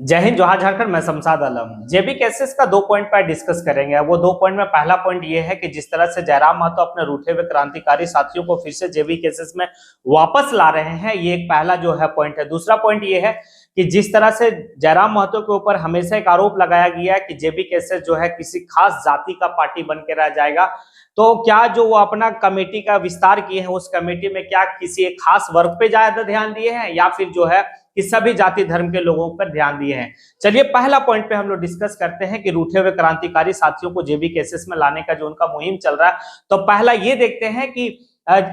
जय हिंद, जोहार झारखंड। मैं शमशाद आलम। जेबी केसेस का 2 पॉइंट पर डिस्कस करेंगे। वो 2 पॉइंट में पहला पॉइंट ये है कि जिस तरह से जयराम महतो अपने रूठे हुए क्रांतिकारी साथियों को फिर से जेबी केसेस में वापस ला रहे हैं, ये एक पहला जो है पॉइंट है। दूसरा पॉइंट ये है कि जिस तरह से जयराम महतो के ऊपर हमेशा एक आरोप लगाया गया है कि जेबी केसेस जो है किसी खास जाति का पार्टी बन के रह जाएगा, तो क्या जो वो अपना कमेटी का विस्तार किए हैं उस कमेटी में क्या किसी एक खास वर्ग पे ज्यादा ध्यान दिए हैं या फिर जो है कि सभी जाति धर्म के लोगों पर ध्यान दिए हैं। चलिए पहला पॉइंट पे हम लोग डिस्कस करते हैं कि रूठे हुए क्रांतिकारी साथियों को जेबी केसेस में लाने का जो उनका मुहिम चल रहा है। तो पहला ये देखते हैं कि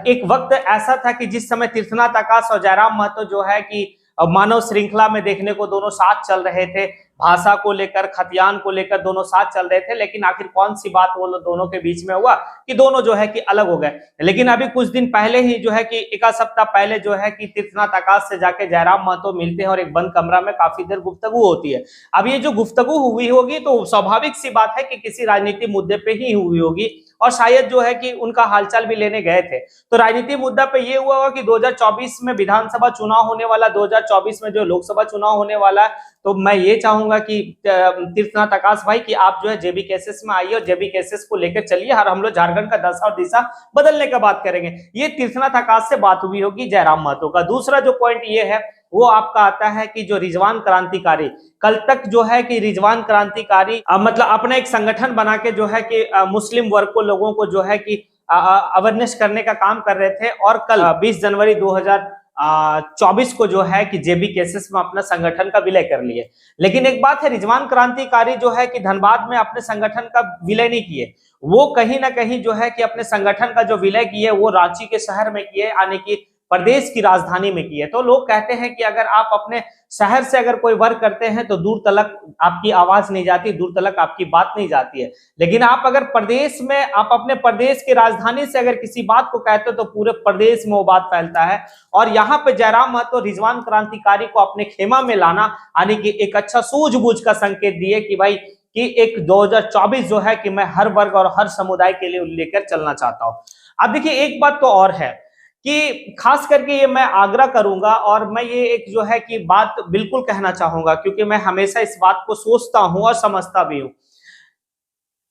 एक वक्त ऐसा था कि जिस समय तीर्थनाथ आकाश और जयराम महतो जो है कि मानव श्रृंखला में देखने को दोनों साथ चल रहे थे, भाषा को लेकर, खतियान को लेकर दोनों साथ चल रहे थे। लेकिन आखिर कौन सी बात वो दोनों के बीच में हुआ कि दोनों जो है कि अलग हो गए। लेकिन अभी कुछ दिन पहले ही जो है कि एक सप्ताह पहले जो है कि तीर्थनाथ आकाश से जाके जयराम महतो मिलते हैं और एक बंद कमरा में काफी देर गुफ्तगू होती है। अब ये जो गुफ्तगू हुई होगी तो स्वाभाविक सी बात है कि किसी राजनीतिक मुद्दे पे ही हुई होगी और शायद जो है कि उनका हालचाल भी लेने गए थे। तो राजनीतिक मुद्दा पे ये हुआ होगा कि 2024 में विधानसभा चुनाव होने वाला, 2024 में जो लोकसभा चुनाव होने वाला है, तो मैं ये चाहूंगा कि तीर्थनाथ आकाश भाई कि आप जो है जेबी केसेस में आइए और जेबी केसेस को लेकर चलिए और हम लोग झारखंड का दशा और दिशा बदलने का बात करेंगे। ये तीर्थनाथ आकाश से बात हुई होगी जयराम महतो का। दूसरा जो पॉइंट ये है वो आपका आता है कि जो रिजवान क्रांतिकारी, कल तक जो है कि रिजवान क्रांतिकारी मतलब अपना एक संगठन बना के जो है कि मुस्लिम वर्ग को, लोगों को जो है कि अवेयरनेस करने का काम कर रहे थे और कल 20 जनवरी 2024 को जो है कि जेबी केसेस में अपना संगठन का विलय कर लिए। लेकिन एक बात है, रिजवान क्रांतिकारी जो है कि धनबाद में अपने संगठन का विलय नहीं किए, वो कहीं ना कहीं जो है कि अपने संगठन का जो विलय किए वो रांची के शहर में किए, यानी कि प्रदेश की राजधानी में किए। तो लोग कहते हैं कि अगर आप अपने शहर से अगर कोई वर्क करते हैं तो दूर तलक आपकी आवाज नहीं जाती, दूर तलक आपकी बात नहीं जाती है। लेकिन आप अगर प्रदेश में, आप अपने प्रदेश की राजधानी से अगर किसी बात को कहते हो तो पूरे प्रदेश में वो बात फैलता है। और यहाँ पे जयराम महतो रिजवान क्रांतिकारी को अपने खेमा में लाना, यानी कि एक अच्छा सूझबूझ का संकेत दिए कि भाई कि एक 2024 जो है कि मैं हर वर्ग और हर समुदाय के लिए लेकर चलना चाहता हूं। अब देखिए एक बात तो और है कि खास करके ये मैं आग्रह करूंगा और मैं ये एक जो है कि बात बिल्कुल कहना चाहूंगा, क्योंकि मैं हमेशा इस बात को सोचता हूं और समझता भी हूं।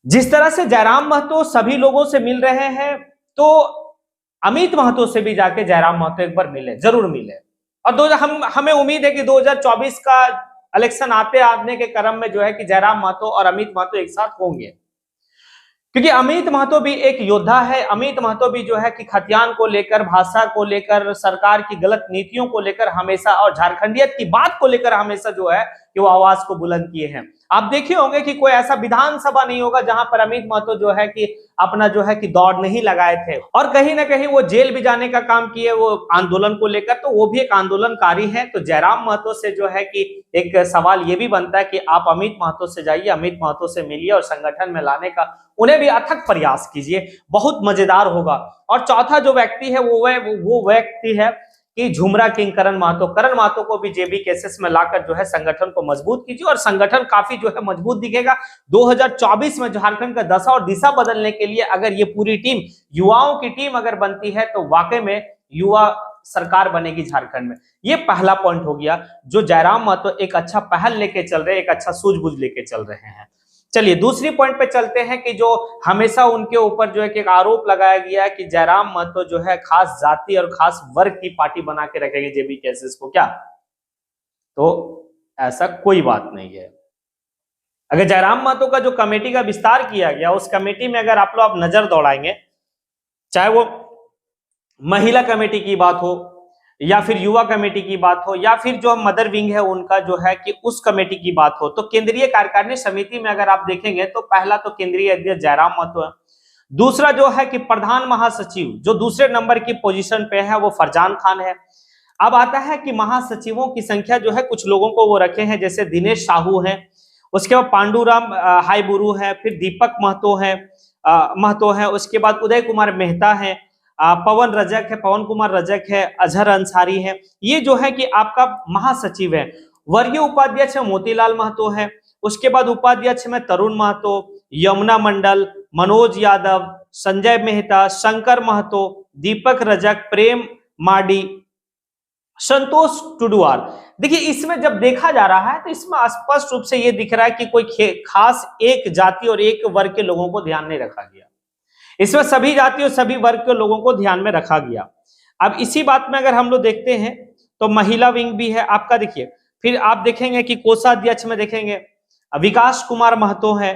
जिस तरह से जयराम महतो सभी लोगों से मिल रहे हैं, तो अमित महतो से भी जाके जयराम महतो एक बार मिले, जरूर मिले। और हमें उम्मीद है कि 2024 का इलेक्शन आने के क्रम में जो है कि जयराम महतो और अमित महतो एक साथ होंगे, क्योंकि अमित महतो भी एक योद्धा है। अमित महतो भी जो है कि खतियान को लेकर, भाषा को लेकर, सरकार की गलत नीतियों को लेकर हमेशा और झारखंडियत की बात को लेकर हमेशा जो है कि वो आवाज को बुलंद किए हैं। आप देखे होंगे कि कोई ऐसा विधानसभा नहीं होगा जहां पर अमित महतो जो है कि अपना जो है कि दौड़ नहीं लगाए थे। और कहीं ना कहीं वो जेल भी जाने का काम किए वो आंदोलन को लेकर, तो वो भी एक आंदोलनकारी है। तो जयराम महतो से जो है कि एक सवाल ये भी बनता है कि आप अमित महतो से जाइए, अमित महतो से मिलिए और संगठन में लाने का उन्हें भी अथक प्रयास कीजिए, बहुत मजेदार होगा। और चौथा जो व्यक्ति है वो व्यक्ति है कि झुमरा किंग करण महतो को भी जेबी केसेस में लाकर जो है संगठन को मजबूत कीजिए और संगठन काफी जो है मजबूत दिखेगा। 2024 में झारखंड का दशा और दिशा बदलने के लिए अगर ये पूरी टीम, युवाओं की टीम अगर बनती है तो वाकई में युवा सरकार बनेगी झारखंड में। ये पहला पॉइंट हो गया जो जयराम महतो एक अच्छा पहल लेके चल रहे हैं, एक अच्छा सूझबूझ लेके चल रहे हैं। चलिए दूसरी पॉइंट पे चलते हैं कि जो हमेशा उनके ऊपर जो है कि एक आरोप लगाया गया है कि जयराम महतो जो है खास जाति और खास वर्ग की पार्टी बना के रखेंगे जेबी केसेस को। क्या? तो ऐसा कोई बात नहीं है। अगर जयराम महतो का जो कमेटी का विस्तार किया गया, उस कमेटी में अगर आप लोग नजर दौड़ाएंगे, चाहे वो महिला कमेटी की बात हो या फिर युवा कमेटी की बात हो या फिर जो मदर विंग है उनका जो है कि उस कमेटी की बात हो, तो केंद्रीय कार्यकारिणी समिति में अगर आप देखेंगे तो पहला तो केंद्रीय अध्यक्ष जयराम महतो है। दूसरा जो है कि प्रधान महासचिव जो दूसरे नंबर की पोजीशन पे है वो फरजान खान है। अब आता है कि महासचिवों की संख्या जो है कुछ लोगों को वो रखे हैं, जैसे दिनेश साहू है, उसके बाद पांडुराम हाईबुरु है, फिर दीपक महतो है, उसके बाद उदय कुमार मेहता है, पवन कुमार रजक है, अजहर अंसारी है। ये जो है कि आपका महासचिव है। वर्गीय उपाध्यक्ष मोतीलाल महतो है, उसके बाद उपाध्यक्ष में तरुण महतो, यमुना मंडल, मनोज यादव, संजय मेहता, शंकर महतो, दीपक रजक, प्रेम माडी, संतोष टुडुआर। देखिए इसमें जब देखा जा रहा है तो इसमें स्पष्ट रूप से ये दिख रहा है कि कोई खास एक जाति और एक वर्ग के लोगों को ध्यान नहीं रखा गया। इसमें सभी जाति और सभी वर्ग के लोगों को ध्यान में रखा गया। अब इसी बात में अगर हम लोग देखते हैं तो महिला विंग भी है आपका। देखिए फिर आप देखेंगे कि कोषाध्यक्ष में देखेंगे विकास कुमार महतो है,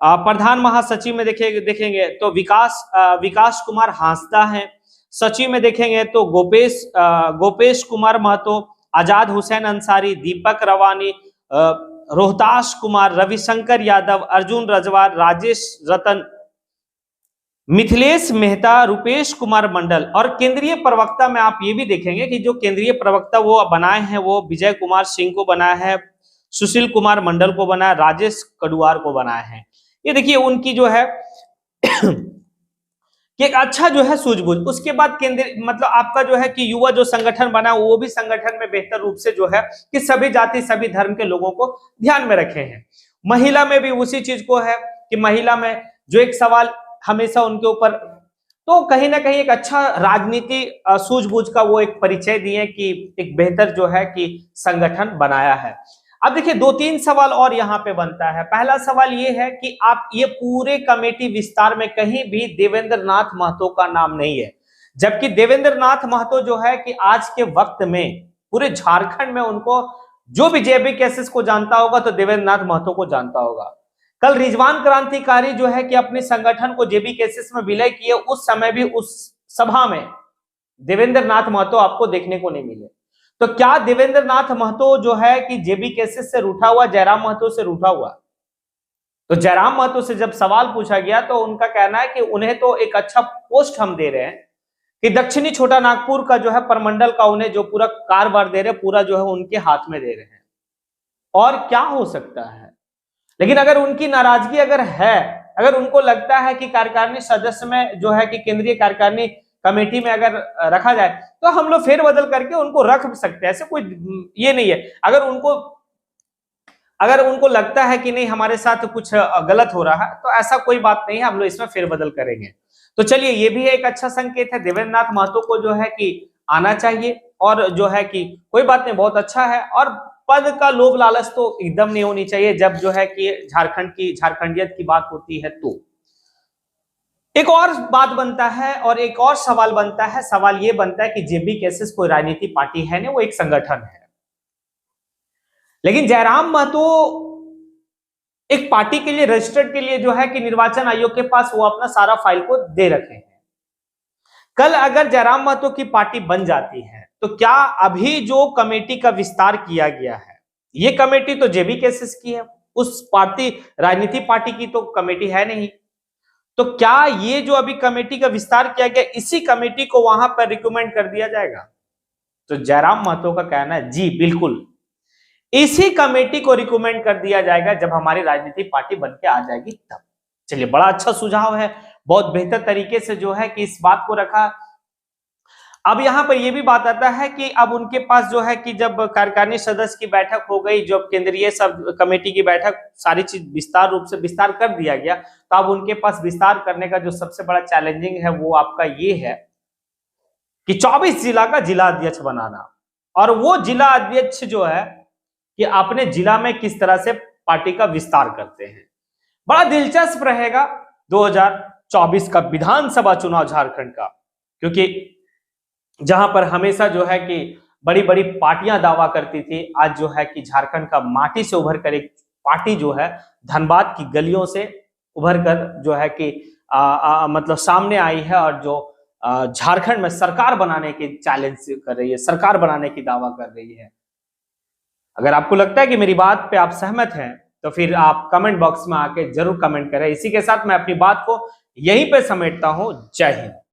प्रधान महासचिव में देखेंगे तो विकास कुमार हांसदा है, सचिव में देखेंगे तो गोपेश कुमार महतो, आजाद हुसैन अंसारी, दीपक रवानी, रोहतास कुमार, रविशंकर यादव, अर्जुन रजवार, राजेश रतन, मिथिलेश मेहता, रुपेश कुमार मंडल। और केंद्रीय प्रवक्ता में आप ये भी देखेंगे कि जो केंद्रीय प्रवक्ता वो बनाए हैं वो विजय कुमार सिंह को बनाया है, सुशील कुमार मंडल को बनाया, राजेश कड़ुआर को बनाया है। ये देखिए उनकी जो है कि एक अच्छा जो है सूझबूझ। उसके बाद केंद्रीय मतलब आपका जो है कि युवा जो संगठन बना वो भी संगठन में बेहतर रूप से जो है कि सभी जाति सभी धर्म के लोगों को ध्यान में रखे हैं। महिला में भी उसी चीज को है कि महिला में जो एक सवाल हमेशा उनके ऊपर, तो कहीं ना कहीं एक अच्छा राजनीति सूझबूझ का वो एक परिचय दिए कि एक बेहतर जो है कि संगठन बनाया है। अब देखिए 2-3 सवाल और यहाँ पे बनता है। पहला सवाल ये है कि आप ये पूरे कमेटी विस्तार में कहीं भी देवेंद्र नाथ महतो का नाम नहीं है, जबकि देवेंद्र नाथ महतो जो है कि आज के वक्त में पूरे झारखंड में उनको जो भी जेबी केसेस को जानता होगा तो देवेंद्र नाथ महतो को जानता होगा। कल रिजवान क्रांतिकारी जो है कि अपने संगठन को जेबी केसेस में विलय किए, उस समय भी उस सभा में देवेंद्र नाथ महतो आपको देखने को नहीं मिले। तो क्या देवेंद्र नाथ महतो जो है कि जेबी केसेस से रूठा हुआ, जयराम महतो से रूठा हुआ? तो जयराम महतो से जब सवाल पूछा गया तो उनका कहना है कि उन्हें तो एक अच्छा पोस्ट हम दे रहे हैं कि दक्षिणी छोटा नागपुर का जो है परमंडल का उन्हें जो पूरा कारोबार दे रहे हैं, पूरा जो है उनके हाथ में दे रहे हैं, और क्या हो सकता है। लेकिन अगर उनकी नाराजगी अगर है, अगर उनको लगता है कि कार्यकारिणी सदस्य में जो है कि केंद्रीय कार्यकारिणी कमेटी में अगर रखा जाए तो हम लोग फेरबदल करके उनको रख सकते हैं, ऐसे कोई ये नहीं है। अगर उनको लगता है कि नहीं हमारे साथ कुछ गलत हो रहा है तो ऐसा कोई बात नहीं है, हम लोग इसमें फेरबदल करेंगे। तो चलिए ये भी एक अच्छा संकेत है, देवेंद्र नाथ महतो को जो है कि आना चाहिए, और जो है कि कोई बात नहीं, बहुत अच्छा है। और पद का लोभ लालच तो एकदम नहीं होनी चाहिए जब जो है कि झारखंडियत की बात होती है। तो एक और बात बनता है और एक और सवाल बनता है, सवाल ये बनता है कि जेबी केसेस कोई राजनीतिक पार्टी है नहीं, वो एक संगठन है। लेकिन जयराम महतो एक पार्टी के लिए रजिस्टर्ड के लिए जो है कि निर्वाचन आयोग के पास वो अपना सारा फाइल को दे रखे हैं। कल अगर जयराम महतो की पार्टी बन जाती है तो क्या अभी जो कमेटी का विस्तार किया गया है, ये कमेटी तो जेबी केसेस की है, उस पार्टी राजनीतिक पार्टी की तो कमेटी है नहीं। तो क्या ये जो अभी कमेटी का विस्तार किया गया, इसी कमेटी को वहां पर रिकमेंड कर दिया जाएगा? तो जयराम महतो का कहना है जी बिल्कुल, इसी कमेटी को रिकमेंड कर दिया जाएगा जब हमारी राजनीतिक पार्टी बन के आ जाएगी तब। चलिए बड़ा अच्छा सुझाव है, बहुत बेहतर तरीके से जो है कि इस बात को रखा। अब यहां पर यह भी बात आता है कि अब उनके पास जो है कि जब कार्यकारिणी सदस्य की बैठक हो गई, जब केंद्रीय सब कमेटी की बैठक, सारी चीज विस्तार रूप से विस्तार कर दिया गया, तो अब उनके पास विस्तार करने का जो सबसे बड़ा चैलेंजिंग है वो आपका ये है कि 24 जिला का जिला अध्यक्ष बनाना, और वो जिला अध्यक्ष जो है कि अपने जिला में किस तरह से पार्टी का विस्तार करते हैं। बड़ा दिलचस्प रहेगा 2024 का विधानसभा चुनाव झारखंड का, क्योंकि जहां पर हमेशा जो है कि बड़ी बड़ी पार्टियां दावा करती थी, आज जो है कि झारखंड का माटी से उभर कर एक पार्टी जो है धनबाद की गलियों से उभर कर जो है कि मतलब सामने आई है, और जो झारखंड में सरकार बनाने की चैलेंज कर रही है, सरकार बनाने की दावा कर रही है। अगर आपको लगता है कि मेरी बात पे आप सहमत हैं तो फिर आप कमेंट बॉक्स में आके जरूर कमेंट करें। इसी के साथ मैं अपनी बात को यहीं पे समेटता हूं। जय हिंद।